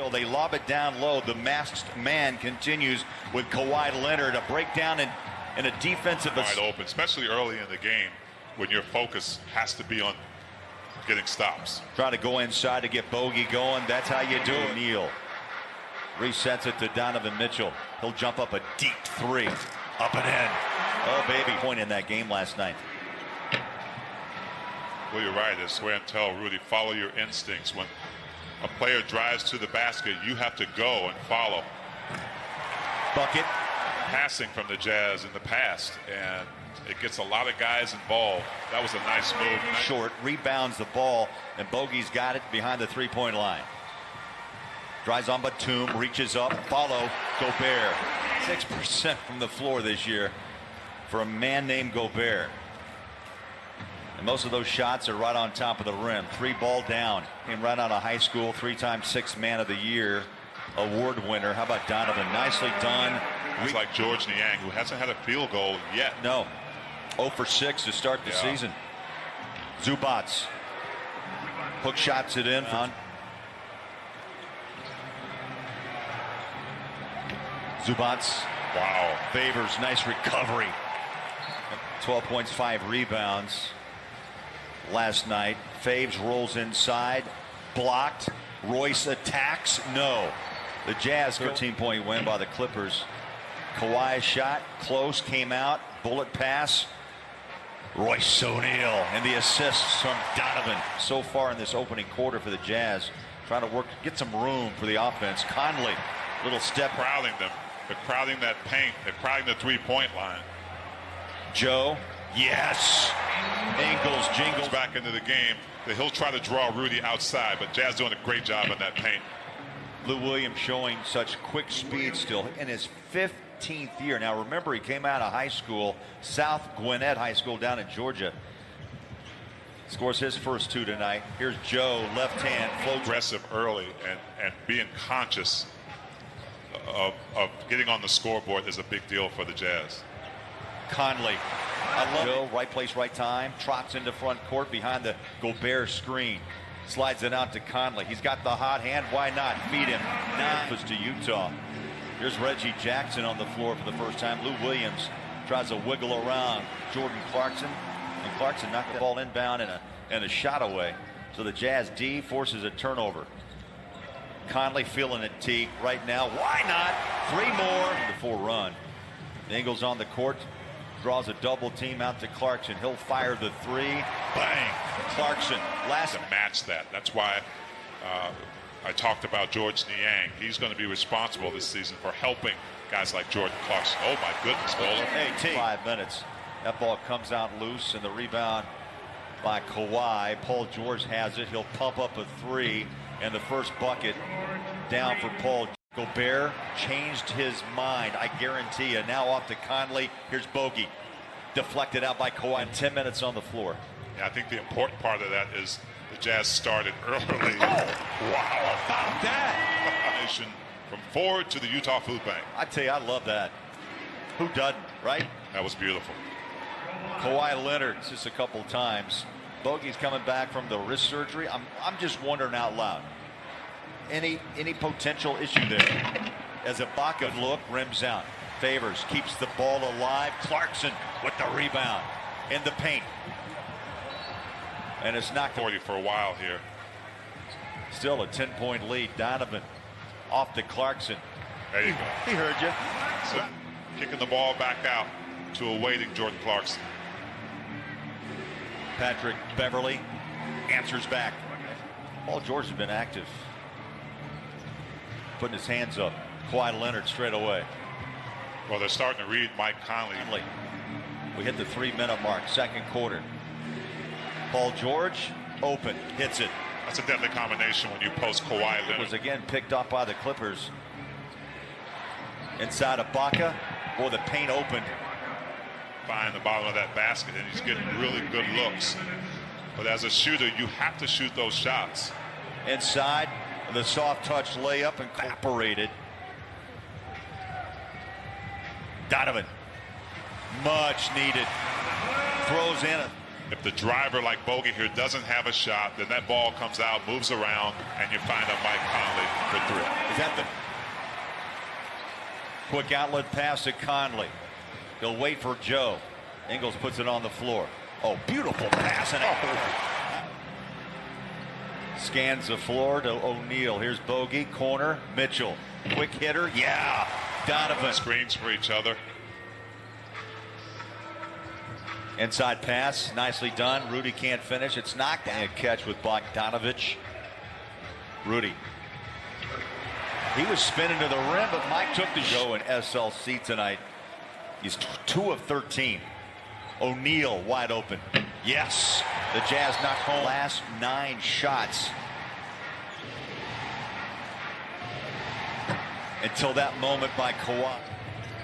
O'Neal. They lob it down low. The masked man continues with Kawhi Leonard. A breakdown in a defensive. Wide open, especially early in the game when your focus has to be on getting stops. Try to go inside to get Bogey going. That's how you do it. O'Neal resets it to Donovan Mitchell. He'll jump up a deep three. Up and in. Oh, baby. Point in that game last night. Well, you're right. I swear and tell Rudy, follow your instincts. When a player drives to the basket, you have to go and follow. Bucket. Passing from the Jazz in the past, and it gets a lot of guys involved. That was a nice move. Short, rebounds the ball, and Bogey's got it behind the three-point line. Drives on Batum, reaches up, follow, Gobert. 6% from the floor this year for a man named Gobert. And most of those shots are right on top of the rim. 3 ball down. Came right out of high school. 3-time Sixth Man of the Year award winner. How about Donovan? Nicely done. He's like George Niang, who hasn't had a field goal yet. No. 0 for 6 to start the season. Zubats. Hook shots it in. Zubats. Wow. Favors. Nice recovery. 12 points, 5 rebounds last night. Faves rolls inside. Blocked. Royce attacks. No. The Jazz 13-point win by the Clippers. Kawhi shot. Close. Came out. Bullet pass. Royce O'Neal. And the assists from Donovan. So far in this opening quarter for the Jazz. Trying to get some room for the offense. Conley. Little step. Crowding them. They're crowding that paint. They're crowding the three-point line. Joe. Yes. Ingles jingles back into the game. He'll try to draw Rudy outside, but Jazz doing a great job in that paint. Lou Williams showing such quick speed still in his 15th year. Now remember, he came out of high school, South Gwinnett High School down in Georgia. Scores his first 2 tonight. Here's Joe, left hand, float. Aggressive early and being conscious of getting on the scoreboard is a big deal for the Jazz. Conley. I love Joe, right place, right time. Trots into front court behind the Gobert screen. Slides it out to Conley. He's got the hot hand. Why not? Feed him. Now to Utah. Here's Reggie Jackson on the floor for the first time. Lou Williams tries to wiggle around Jordan Clarkson. And Clarkson knocked the ball inbound and a shot away. So the Jazz D forces a turnover. Conley feeling it, T, right now. Why not? 3 more. The 4 run. Ingles on the court. Draws a double team out to Clarkson. He'll fire the 3. Bang. Clarkson. Last to match that. That's why I talked about George Niang. He's going to be responsible this season for helping guys like Jordan Clarkson. Oh my goodness, Bowler. Hey, T. 5 minutes. That ball comes out loose, and the rebound by Kawhi. Paul George has it. He'll pump up a 3, and the first bucket down for Paul. Gobert changed his mind, I guarantee you. Now off to Conley. Here's Bogey. Deflected out by Kawhi. 10 minutes on the floor. Yeah, I think the important part of that is the Jazz started early. Oh, wow, about that. From Ford to the Utah Food Bank. I tell you, I love that. Who doesn't, right? That was beautiful. Kawhi Leonard just a couple times. Bogey's coming back from the wrist surgery. I'm just wondering out loud. Any potential issue there? As Ibaka look, rims out. Favors, keeps the ball alive. Clarkson with the rebound in the paint. And it's not 40 for a while here. Still a 10-point lead. Donovan off to Clarkson. There you go. He heard you. So, kicking the ball back out to a waiting Jordan Clarkson. Patrick Beverly answers back. Paul George has been active. Putting his hands up. Kawhi Leonard straight away. Well, they're starting to read Mike Conley. We hit the 3-minute mark, second quarter. Paul George, open, hits it. That's a deadly combination when you post Kawhi Leonard. It was again picked up by the Clippers. Inside of Ibaka. Boy, the paint opened. Find the bottom of that basket, and he's getting really good looks. But as a shooter, you have to shoot those shots. Inside, the soft touch layup evaporated. Donovan, much needed. Throws in If the driver like Bogey here doesn't have a shot, then that ball comes out, moves around, and you find a Mike Conley for three. Is that the quick outlet pass to Conley? He'll wait for Joe. Ingles puts it on the floor. Oh, beautiful pass. And scans the floor to O'Neal. Here's Bogey, corner, Mitchell. Quick hitter, yeah. Donovan. Screens for each other. Inside pass, nicely done. Rudy can't finish. It's knocked and a catch with Bogdanovich. Rudy. He was spinning to the rim, but Mike took the show in SLC tonight. He's 2 of 13. O'Neal wide open. Yes. The Jazz knocked home last 9 shots. Until that moment by Kawhi.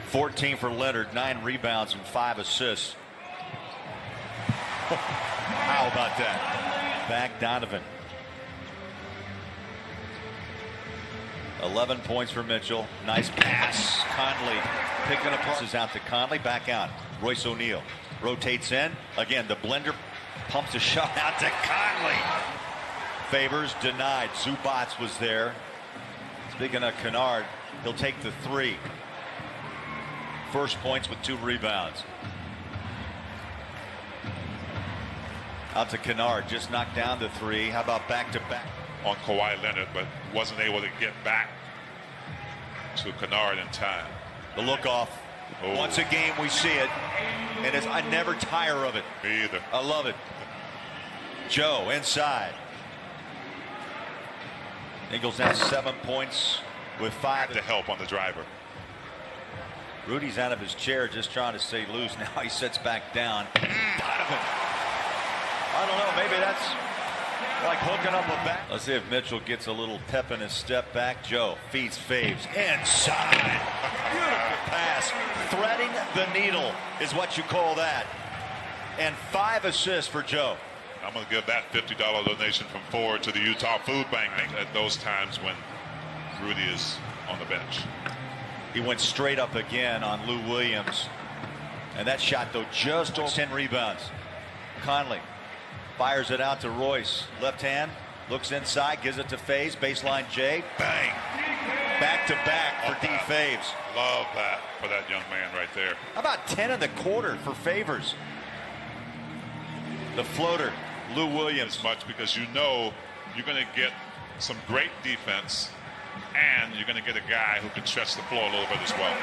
14 for Leonard, 9 rebounds and 5 assists. How about that? Back Donovan. 11 points for Mitchell. Nice pass. Conley picking up passes out to Conley. Back out. Royce O'Neal rotates in. Again, the blender pumps a shot out to Conley. Favors denied. Zubats was there. Speaking of Kennard, he'll take the 3. First points with 2 rebounds. Out to Kennard, just knocked down the 3. How about back-to-back? On Kawhi Leonard, but wasn't able to get back to Kennard in time. The look off. Oh. Once a game we see it, and I never tire of it. Me either. I love it. Joe inside. Ingles now 7 points with 5 to help on the driver. Rudy's out of his chair just trying to stay loose. Now he sits back down. Donovan. I don't know, maybe that's like hooking up a back. Let's see if Mitchell gets a little pep in his step back. Joe feeds Faves inside. Beautiful pass. Threading the needle is what you call that. And 5 assists for Joe. I'm going to give that $50 donation from Ford to the Utah Food Bank at those times when Rudy is on the bench. He went straight up again on Lou Williams. And that shot, though, just over 10 rebounds. Conley fires it out to Royce. Left hand, looks inside, gives it to Faves. Baseline J. Bang. Back to back for D. Faves. Love that for that young man right there. How about 10 in the quarter for Favors? The floater, Lou Williams. Much because you know you're going to get some great defense and you're going to get a guy who can stretch the floor a little bit as well.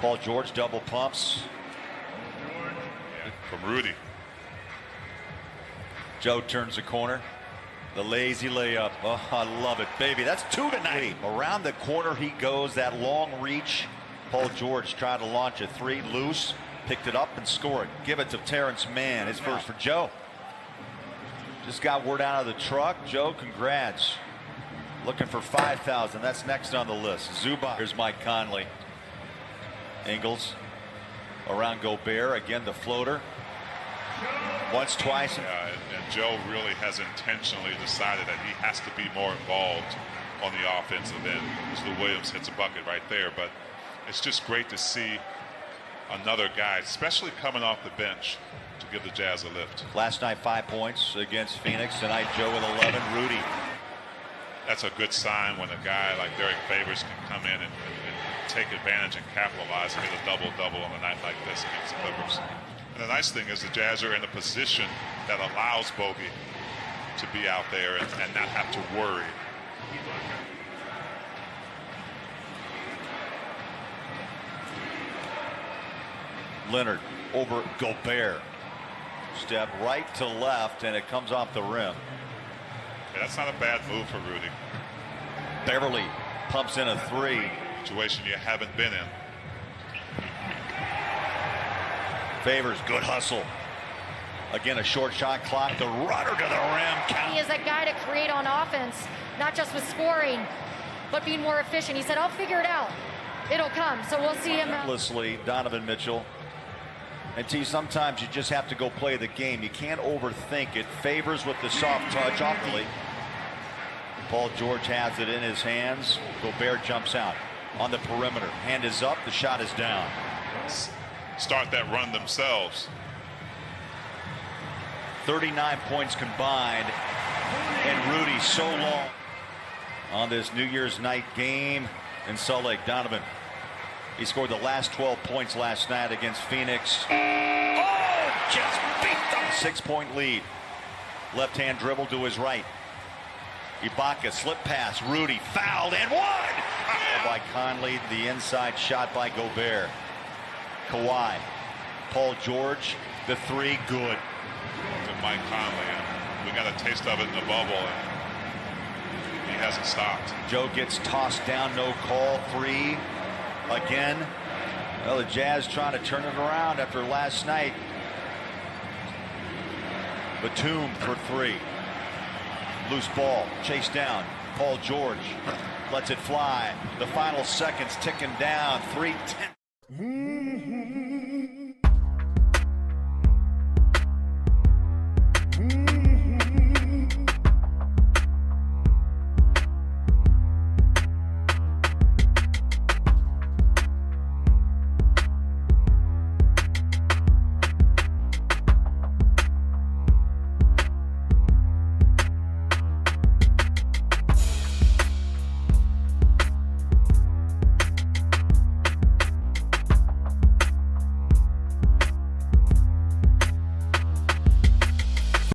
Paul George double pumps. From Rudy. Joe turns the corner. The lazy layup. Oh, I love it, baby. That's 2 tonight. Around the corner he goes. That long reach. Paul George tried to launch a 3 loose. Picked it up and scored. Give it to Terrence Mann. His first for Joe. Just got word out of the truck. Joe, congrats. Looking for 5,000. That's next on the list. Zubac. Here's Mike Conley. Ingles. Around Gobert. Again, the floater. Once, twice. Yeah, and Joe really has intentionally decided that he has to be more involved on the offensive end. As Lou Williams hits a bucket right there. But it's just great to see another guy, especially coming off the bench, to give the Jazz a lift. Last night, 5 points against Phoenix. Tonight, Joe with 11. Rudy. That's a good sign when a guy like Derek Favors can come in and take advantage and capitalize and get a double-double on a night like this against the Clippers. And the nice thing is the Jazz are in a position that allows Bogey to be out there and not have to worry. Leonard over Gobert. Step right to left, and it comes off the rim. Yeah, that's not a bad move for Rudy. Beverly pumps in a 3. Situation you haven't been in. Favors, good hustle. Again, a short shot clock. The runner to the rim. He is a guy to create on offense, not just with scoring, but being more efficient. He said, I'll figure it out. It'll come. So we'll see him. Endlessly, Donovan Mitchell. And T, sometimes you just have to go play the game. You can't overthink it. Favors with the soft touch off the lead. Paul George has it in his hands. Gobert jumps out on the perimeter. Hand is up. The shot is down. start that run themselves. 39 points combined, and Rudy so long on this New Year's night game in Salt Lake. Donovan, he scored the last 12 points last night against Phoenix. Oh, just beat them. 6-point lead. Left hand dribble to his right. Ibaka slip pass. Rudy fouled and one. By Conley. The inside shot by Gobert. Kawhi. Paul George. The three. Good. To Mike Conley. We got a taste of it in the bubble, and he hasn't stopped. Joe gets tossed down. No call. Three. Again. Well, the Jazz trying to turn it around after last night. Batum for three. Loose ball. Chased down. Paul George lets it fly. The final seconds ticking down. 3:10.